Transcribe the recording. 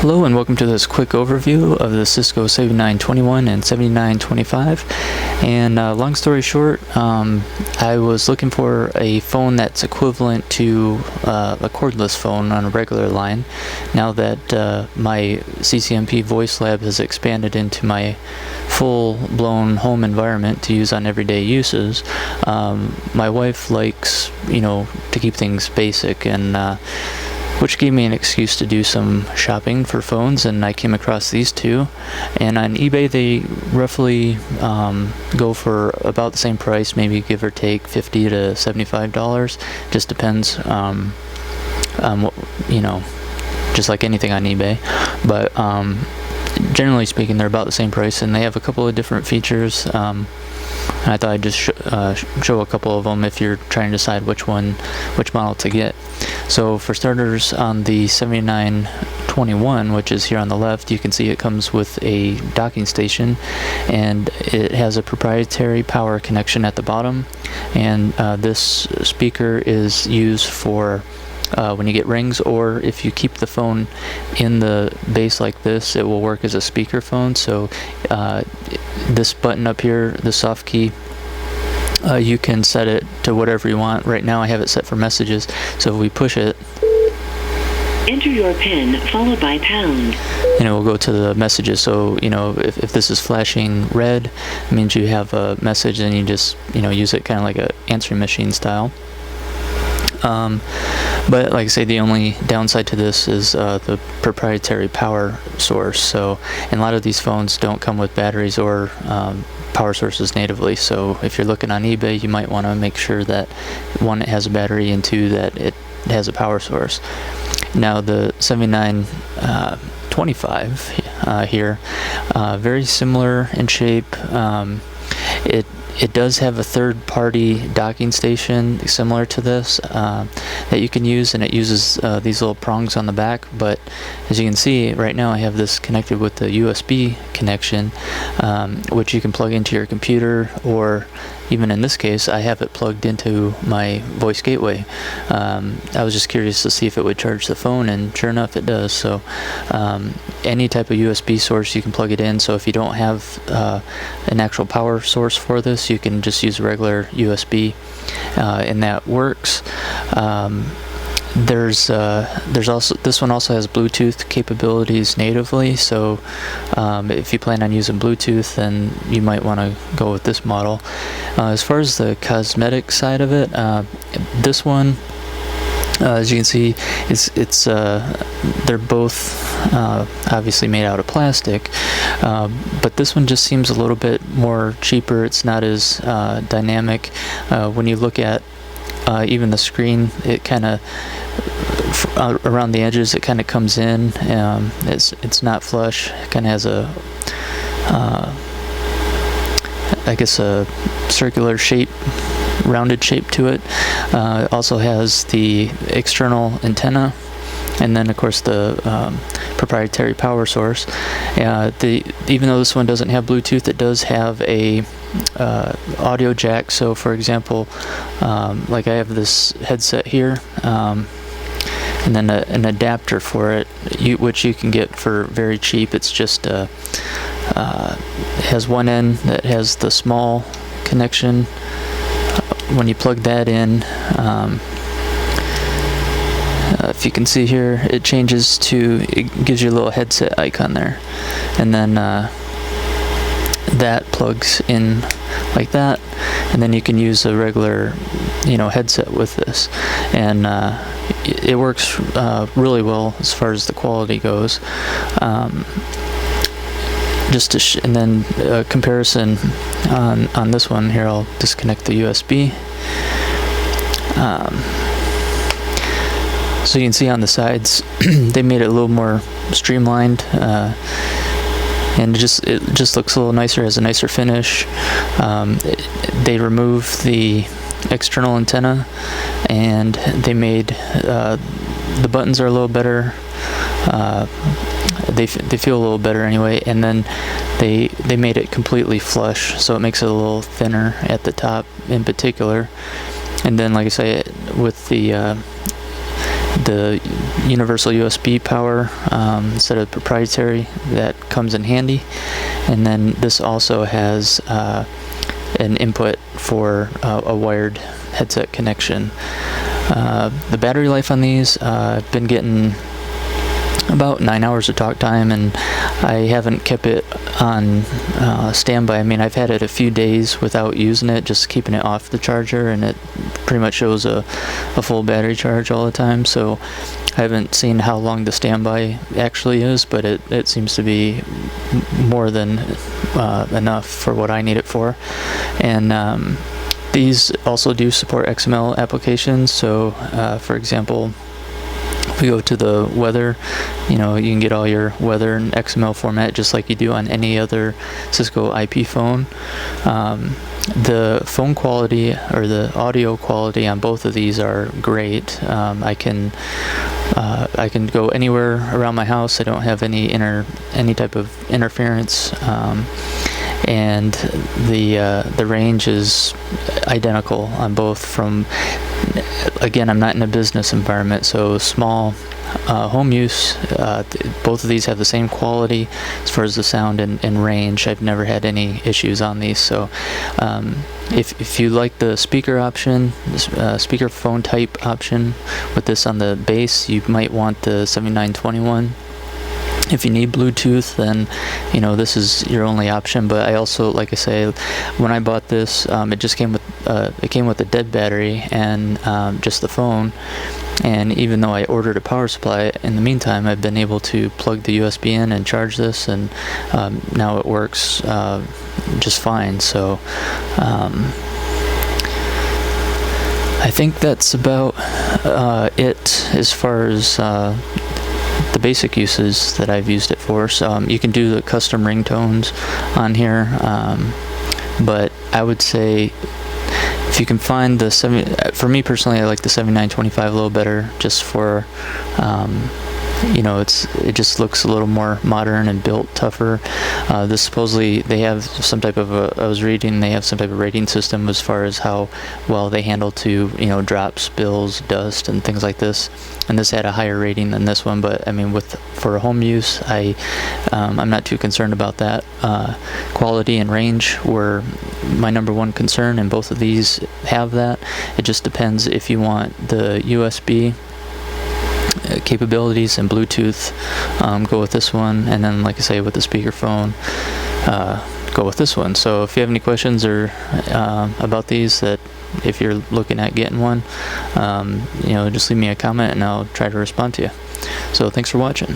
Hello and welcome to this quick overview of the Cisco 7921 and 7925. And long story short, I was looking for a phone that's equivalent to a cordless phone on a regular line. Now that my CCMP voice lab has expanded into my full-blown home environment to use on everyday uses, my wife likes, to keep things basic, and which gave me an excuse to do some shopping for phones, and I came across these two. And on eBay they roughly go for about the same price, maybe give or take $50 to $75. Just depends on what, just like anything on eBay. But generally speaking, they're about the same price, and they have a couple of different features. I thought I'd just show a couple of them if you're trying to decide which model to get. So for starters, on the 7921, which is here on the left, you can see it comes with a docking station, and it has a proprietary power connection at the bottom. And this speaker is used for when you get rings, or if you keep the phone in the base like this, it will work as a speakerphone. So this button up here, the soft key, you can set it to whatever you want. Right now I have it set for messages, so if we push it, enter your PIN followed by pound, and it will go to the messages. So if this is flashing red, it means you have a message, and you just use it kind of like a answering machine style. But like I say, the only downside to this is the proprietary power source. So, and a lot of these phones don't come with batteries or power sources natively. So if you're looking on eBay, you might want to make sure that one, it has a battery, and two, that it has a power source. Now the 7925 here, very similar in shape. It does have a third-party docking station similar to this that you can use, and it uses these little prongs on the back. But as you can see, right now I have this connected with the USB connection, which you can plug into your computer, or even in this case, I have it plugged into my voice gateway. I was just curious to see if it would charge the phone, and sure enough, it does. So any type of USB source, you can plug it in. So if you don't have an actual power source for this, you can just use regular USB, and that works. There's also, this one also has Bluetooth capabilities natively, so if you plan on using Bluetooth, then you might want to go with this model. As far as the cosmetic side of it, this one, as you can see, they're both obviously made out of plastic, but this one just seems a little bit more cheaper. It's not as dynamic. When you look at even the screen, it kind of around the edges, it kind of comes in. It's not flush. It kind of has I guess a circular shape, rounded shape to it. It also has the external antenna, and then of course the proprietary power source. Even though this one doesn't have Bluetooth, it does have a audio jack. So for example, like I have this headset here, and then an adapter for it, which you can get for very cheap. It's just it has one end that has the small connection. When you plug that in, if you can see here, it changes to, it gives you a little headset icon there, and then that plugs in like that, and then you can use a regular headset with this, and it works really well as far as the quality goes. And then a comparison on this one here, I'll disconnect the USB. So you can see on the sides, they made it a little more streamlined, and it just looks a little nicer, has a nicer finish. They removed the external antenna, and they made the buttons are a little better. They feel a little better anyway, and then they made it completely flush, so it makes it a little thinner at the top in particular. And then, like I say, with the the universal USB power instead of proprietary. That comes in handy. And then this also has an input for a wired headset connection. The battery life on these, I've been getting about 9 hours of talk time, and I haven't kept it on standby. I mean, I've had it a few days without using it, just keeping it off the charger, and it pretty much shows a full battery charge all the time. So I haven't seen how long the standby actually is, but it seems to be more than enough for what I need it for. And these also do support XML applications. So for example, if we go to the weather, you can get all your weather in XML format just like you do on any other Cisco IP phone. The phone quality or the audio quality on both of these are great. I can go anywhere around my house. I don't have any type of interference. And the range is identical on both. From, again, I'm not in a business environment, so small home use, both of these have the same quality as far as the sound and range. I've never had any issues on these. So if you like the speaker option, speaker phone type option with this on the base, you might want the 7921. If you need Bluetooth, then this is your only option. But I also, like I say, when I bought this, it just came with a dead battery and just the phone. And even though I ordered a power supply, in the meantime, I've been able to plug the USB in and charge this, and now it works just fine. So I think that's about it as far as the basic uses that I've used it for. So you can do the custom ringtones on here, but I would say if you can find for me personally, I like the 7925 a little better, just for it just looks a little more modern and built tougher. This supposedly they have some type of I was reading they have some type of rating system as far as how well they handle to drop, spills, dust, and things like this. And this had a higher rating than this one, but I mean, for home use, I'm not too concerned about that. Quality and range were my number one concern, and both of these have that. It just depends if you want the USB capabilities and Bluetooth, go with this one, and then, like I say, with the speakerphone, go with this one. So if you have any questions or about these, that if you're looking at getting one, just leave me a comment and I'll try to respond to you. So thanks for watching.